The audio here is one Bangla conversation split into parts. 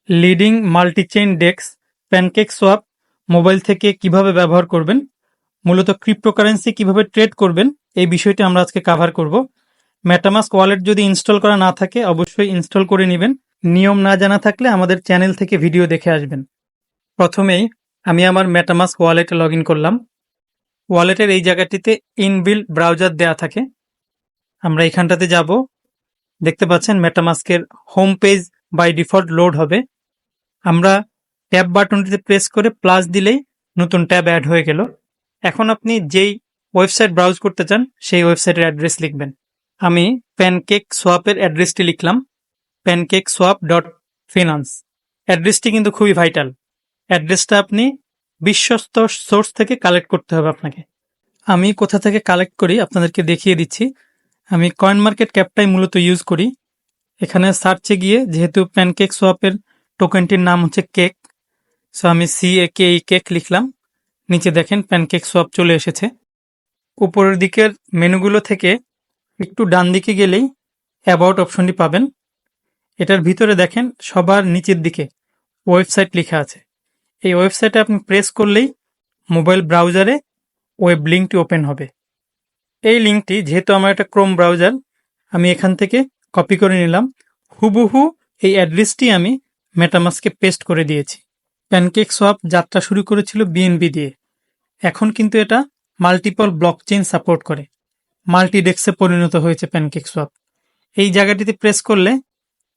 লিডিং মাল্টিচেইন ডেক্স প্যানকেক সোয়াপ মোবাইল থেকে কিভাবে ব্যবহার করবেন, মূলত ক্রিপ্টোকারেন্সি কিভাবে ট্রেড করবেন, এই বিষয়টি আমরা আজকে কাভার করব। মেটামাস্ক ওয়ালেট যদি ইনস্টল করা না থাকে অবশ্যই ইনস্টল করে নেবেন। নিয়ম না জানা থাকলে আমাদের চ্যানেল থেকে ভিডিও দেখে আসবেন। প্রথমেই আমি আমার মেটামাস্ক ওয়ালেটে লগ ইন করলাম। ওয়ালেটের এই জায়গাটিতে ইনবিল্ট ব্রাউজার দেয়া থাকে, আমরা এখানটাতে যাব। দেখতে পাচ্ছেন মেটামাস্কের home page by default load হবে। আমরা ট্যাব বাটনটিতে প্রেস করে প্লাস দিলেই নতুন ট্যাব অ্যাড হয়ে গেল। এখন আপনি যেই ওয়েবসাইট ব্রাউজ করতে চান সেই ওয়েবসাইটের অ্যাড্রেস লিখবেন। আমি প্যানকেক সোয়াপের অ্যাড্রেসটি লিখলাম, pancakeswap.finance। অ্যাড্রেসটি কিন্তু খুবই ভাইটাল। অ্যাড্রেসটা আপনি বিশ্বস্ত সোর্স থেকে কালেক্ট করতে হবে আপনাকে। আমি কোথা থেকে কালেক্ট করি আপনাদেরকে দেখিয়ে দিচ্ছি। আমি কয়েন মার্কেট ক্যাপটাই মূলত ইউজ করি। এখানে সার্চে গিয়ে যেহেতু প্যানকেক সোয়াপের টোকেনটির নাম হচ্ছে কেক, সো আমি কেক লিখলাম। নিচে দেখেন প্যানকেক সোয়াপ চলে এসেছে। উপরের দিকের মেনুগুলো থেকে একটু ডান দিকে গেলেই অ্যাবাউট অপশনটি পাবেন। এটার ভিতরে দেখেন সবার নিচের দিকে ওয়েবসাইট লেখা আছে। এই ওয়েবসাইটে আপনি প্রেস করলেই মোবাইল ব্রাউজারে ওয়েব লিঙ্কটি ওপেন হবে। এই লিঙ্কটি যেহেতু আমার একটা ক্রোম ব্রাউজার, আমি এখান থেকে কপি করে নিলাম। হুবহু এই অ্যাড্রেসটি আমি মেটামাস্কে পেস্ট করে দিয়েছি। প্যানকেক সোয়াপ যাত্রা শুরু করেছিল বিএনবি দিয়ে, এখন কিন্তু এটা মাল্টিপল ব্লকচেইন সাপোর্ট করে, মাল্টিডেক্সে পরিণত হয়েছে প্যানকেক সোয়াপ। এই জায়গাটিতে প্রেস করলে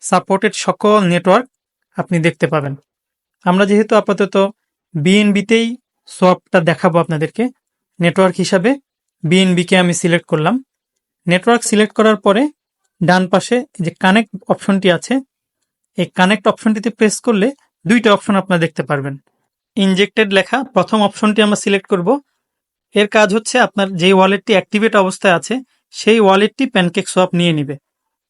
সাপোর্টেড সকল নেটওয়ার্ক আপনি দেখতে পাবেন। আমরা যেহেতু আপাতত বিএনবিতেই সোয়াপটা দেখাবো আপনাদেরকে, নেটওয়ার্ক হিসাবে বিএনবিকে আমি সিলেক্ট করলাম। নেটওয়ার্ক সিলেক্ট করার পরে ডান পাশে যে কানেক্ট অপশনটি আছে, এই কানেক্ট অপশনটিতে প্রেস করলে দুইটা অপশন আপনারা দেখতে পারবেন। ইনজেক্টেড লেখা প্রথম অপশনটি আমরা সিলেক্ট করব। এর কাজ হচ্ছে আপনার যেই ওয়ালেটটি অ্যাক্টিভেট অবস্থায় আছে সেই ওয়ালেটটি প্যানকেক সোয়াপ নিয়ে নিবে।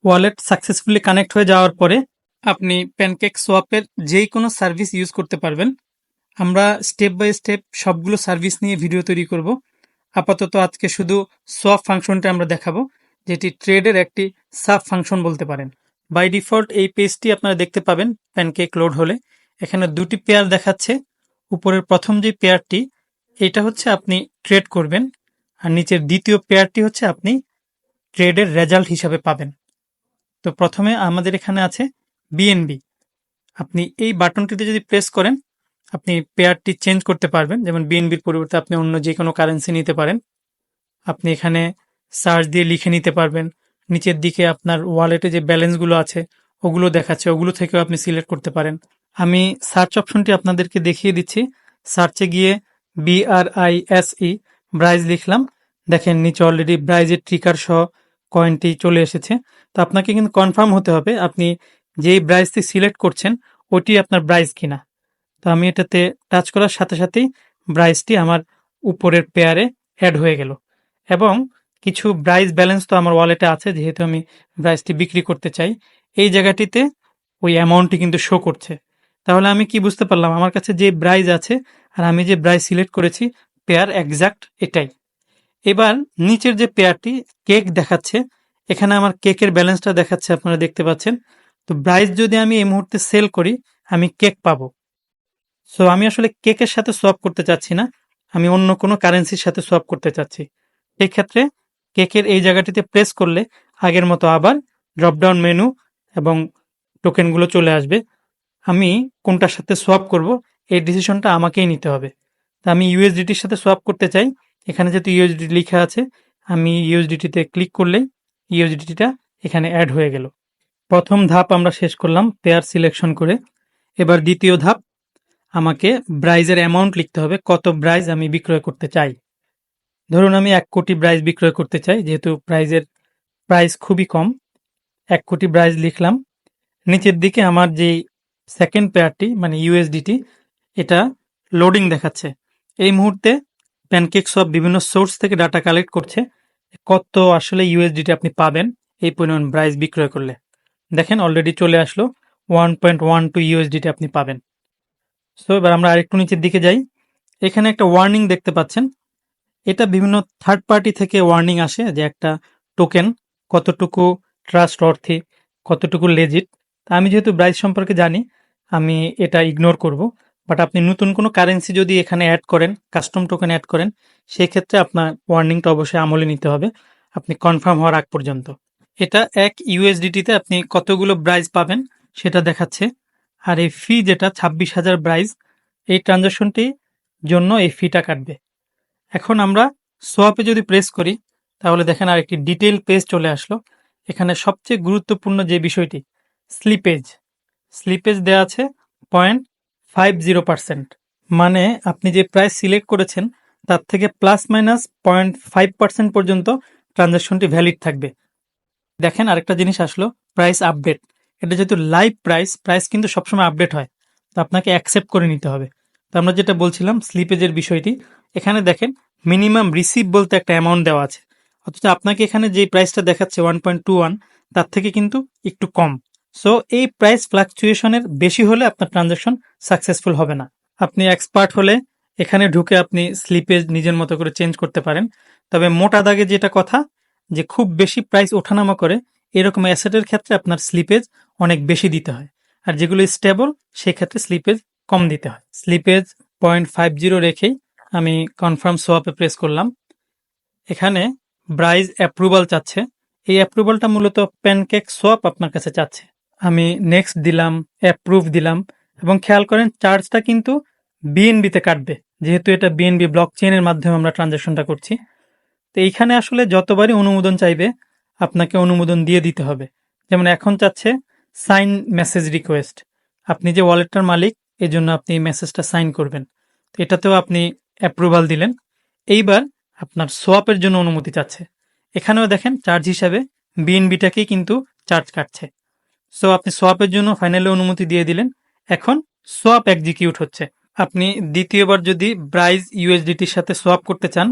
ওয়ালেট সাকসেসফুলি কানেক্ট হয়ে যাওয়ার পরে আপনি প্যানকেক সোয়াপের যেই কোনো সার্ভিস ইউজ করতে পারবেন। আমরা স্টেপ বাই স্টেপ সবগুলো সার্ভিস নিয়ে ভিডিও তৈরি করব। আপাতত আজকে শুধু সোয়াপ ফাংশনটা আমরা দেখাবো, যেটি ট্রেডের একটি সাব ফাংশন বলতে পারেন। বাই ডিফল্ট এই পেজটি আপনারা দেখতে পাবেন প্যানকেক লোড হলে। এখানে দুটি পেয়ার দেখাচ্ছে। উপরের প্রথম যে পেয়ারটি, এটা হচ্ছে আপনি ট্রেড করবেন, আর নিচের দ্বিতীয় পেয়ারটি হচ্ছে আপনি ট্রেডের রেজাল্ট হিসাবে পাবেন। তো প্রথমে আমাদের এখানে আছে বিএনবি। আপনি এই বাটনটিতে যদি প্রেস করেন আপনি পেয়ারটি চেঞ্জ করতে পারবেন, যেমন বিএনবির পরিবর্তে আপনি অন্য যে কোনো কারেন্সি নিতে পারেন। আপনি এখানে সার্চ দিয়ে লিখে নিতে পারবেন। নিচের দিকে আপনার ওয়ালেটে যে ব্যালেন্সগুলো আছে ওগুলো দেখাচ্ছে, ওগুলো থেকেও আপনি সিলেক্ট করতে পারেন। আমি সার্চ অপশনটি আপনাদেরকে দেখিয়ে দিচ্ছি। সার্চে গিয়ে BRISE ব্রাইজ লিখলাম। দেখেন নিচে অলরেডি ব্রাইজের ট্রিকার সহ কয়েনটি চলে এসেছে। তো আপনাকে কিন্তু কনফার্ম হতে হবে আপনি যেই ব্রাইজটি সিলেক্ট করছেন ওটি আপনার ব্রাইজ কিনা। তো আমি এটাতে টাচ করার সাথে সাথেই ব্রাইজটি আমার উপরের পেয়ারে অ্যাড হয়ে গেল, এবং কিছু ব্রাইজ ব্যালেন্স তো আমার ওয়ালেটে আছে, যেহেতু আমি ব্রাইজটি বিক্রি করতে চাই। এই জায়গাটিতে ওই অ্যামাউন্টটি কিন্তু শো করছে। তাহলে আমি কি বুঝতে পারলাম, আমার কাছে যে ব্রাইজ আছে আর আমি যে ব্রাইজ সিলেক্ট করেছি পেয়ার এক্সাক্ট এটাই। এবার নিচের যে পেয়ারটি কেক দেখাচ্ছে, এখানে আমার কেকের ব্যালেন্সটা দেখাচ্ছে, আপনারা দেখতে পাচ্ছেন। তো ব্রাইজ যদি আমি এই মুহূর্তে সেল করি আমি কেক পাবো। সো আমি আসলে কেকের সাথে সোয়াপ করতে চাচ্ছি না, আমি অন্য কোনো কারেন্সির সাথে সোয়াপ করতে চাচ্ছি। এই ক্ষেত্রে কেকের এই জায়গাটিতে প্রেস করলে আগের মতো আবার ড্রপডাউন মেনু এবং টোকেনগুলো চলে আসবে। আমি কোনটার সাথে সোয়াপ করব এই ডিসিশনটা আমাকেই নিতে হবে। তা আমি ইউএসডিটির সাথে সোয়াপ করতে চাই। এখানে যেহেতু ইউএসডিটি লেখা আছে, আমি ইউএসডিটিতে ক্লিক করলেই ইউএসডিটিটা এখানে অ্যাড হয়ে গেল। প্রথম ধাপ আমরা শেষ করলাম পেয়ার সিলেকশন করে। এবার দ্বিতীয় ধাপ, আমাকে ব্রাইজের অ্যামাউন্ট লিখতে হবে, কত ব্রাইজ আমি বিক্রয় করতে চাই। ধরুন আমি 1 কোটি ব্রাইজ বিক্রয় করতে চাই, যেহেতু প্রাইস খুবই কম। 1 কোটি ব্রাইজ লিখলাম। নিচের দিকে আমার যে সেকেন্ড পেয়ারটি মানে ইউএসডিটি, এটা লোডিং দেখাচ্ছে। এই মুহূর্তে প্যানকেক সোয়াপ বিভিন্ন সোর্স থেকে ডাটা কালেক্ট করছে কত আসলে ইউএসডিটি আপনি পাবেন এই পরিমাণ ব্রাইজ বিক্রয় করলে। দেখেন অলরেডি চলে আসলো 1.12 ইউএসডিটি আপনি পাবেন। সো এবার আমরা আরেকটু নিচের দিকে যাই। এখানে একটা ওয়ার্নিং দেখতে পাচ্ছেন। এটা বিভিন্ন থার্ড পার্টি থেকে ওয়ার্নিং আসে যে একটা টোকেন কতটুকু ট্রাস্ট অর্থী, কতটুকু লেজিট। তা আমি যেহেতু ব্রাইজ সম্পর্কে জানি, আমি এটা ইগনোর করব। বাট আপনি নতুন কোনো কারেন্সি যদি এখানে অ্যাড করেন, কাস্টম টোকেন অ্যাড করেন, সেই ক্ষেত্রে আপনার ওয়ার্নিংটা অবশ্যই আমলে নিতে হবে আপনি কনফার্ম হওয়ার আগ পর্যন্ত। এটা এক ইউএসডিটিতে আপনি কতগুলো ব্রাইজ পাবেন সেটা দেখাচ্ছে। আর এই ফি যেটা 26,000 ব্রাইজ, এই ট্রানজাকশনটি জন্য এই ফিটা কাটবে। এখন আমরা সোয়াপে যদি প্রেস করি তাহলে দেখেন আর একটি ডিটেইল পেজ চলে আসলো। এখানে সবচেয়ে গুরুত্বপূর্ণ যে বিষয়টি স্লিপেজ, স্লিপেজ দেওয়া আছে 0.50%। মানে আপনি যে প্রাইস সিলেক্ট করেছেন তার থেকে প্লাস মাইনাস 0.5% পর্যন্ত ট্রানজাকশনটি ভ্যালিড থাকবে। দেখেন আরেকটা জিনিস আসলো, প্রাইস আপডেট। এটা যেহেতু লাইভ প্রাইস, প্রাইস কিন্তু সবসময় আপডেট হয়, তো আপনাকে অ্যাকসেপ্ট করে নিতে হবে। তো আমরা যেটা বলছিলাম স্লিপেজের বিষয়টি, এখানে দেখেন মিনিমাম রিসিভ বলতে একটা অ্যামাউন্ট দেওয়া আছে, অথচ আপনাকে এখানে যে প্রাইসটা দেখাচ্ছে 1.21 তার থেকে কিন্তু একটু কম। সো এই প্রাইস ফ্লাকচুয়েশনের বেশি হলে আপনার ট্রানজাকশন সাকসেসফুল হবে না। আপনি এক্সপার্ট হলে এখানে ঢুকে আপনি স্লিপেজ নিজের মতো করে চেঞ্জ করতে পারেন। তবে মোটা দাগে যেটা কথা, যে খুব বেশি প্রাইস ওঠানামা করে এরকম অ্যাসেটের ক্ষেত্রে আপনার স্লিপেজ অনেক বেশি দিতে হয়, আর যেগুলো স্টেবল সেক্ষেত্রে স্লিপেজ কম দিতে হয়। স্লিপেজ 0.50 রেখেই আমি কনফার্ম সোয়াপে প্রেস করলাম। এখানে ব্রাইজ অ্যাপ্রুভাল চাচ্ছে, এই অ্যাপ্রুভালটা মূলত প্যানকেক সোয়াপ আপনার কাছে চাচ্ছে। আমি নেক্সট দিলাম, অ্যাপ্রুভ দিলাম, এবং খেয়াল করেন চার্জটা কিন্তু বিএনবিতে কাটবে, যেহেতু এটা বিএনবি ব্লক চেইনের মাধ্যমে আমরা ট্রানজাকশনটা করছি। তো এইখানে আসলে যতবারই অনুমোদন চাইবে আপনাকে অনুমোদন দিয়ে দিতে হবে। যেমন এখন চাচ্ছে সাইন মেসেজ রিকোয়েস্ট, আপনি যে ওয়ালেটটার মালিক এজন্য আপনি এই মেসেজটা সাইন করবেন, তো এটাতেও আপনি অ্যাপ্রুভাল দিলেন। এইবার আপনার সোয়াপের জন্য অনুমতি চাচ্ছে, এখানেও দেখেন চার্জ হিসাবে বিএনবিটাকেই কিন্তু চার্জ কাটছে। সো আপনি সোয়াপের জন্য ফাইনালি অনুমতি দিয়ে দিলেন। এখন সোয়াপ এক্সিকিউট হচ্ছে। আপনি দ্বিতীয়বার যদি ব্রাইজ ইউএসডিটির সাথে সোয়াপ করতে চান,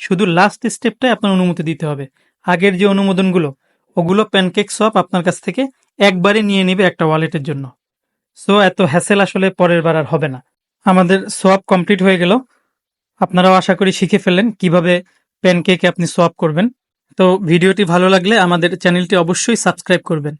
শুধু লাস্ট স্টেপটাই আপনার অনুমতি দিতে হবে। আগের যে অনুমোদনগুলো ওগুলো প্যানকেক সোয়াপ আপনার কাছ থেকে একবারে নিয়ে নেবে একটা ওয়ালেটের জন্য। সো এত হ্যাসেল আসলে পরের বার আর হবে না। আমাদের সোয়াপ কমপ্লিট হয়ে গেল। আপনারাও আশা করি শিখে ফেললেন কিভাবে প্যানকেকে আপনি সোয়াপ করবেন। তো ভিডিওটি ভালো লাগলে আমাদের চ্যানেলটি অবশ্যই সাবস্ক্রাইব করবেন।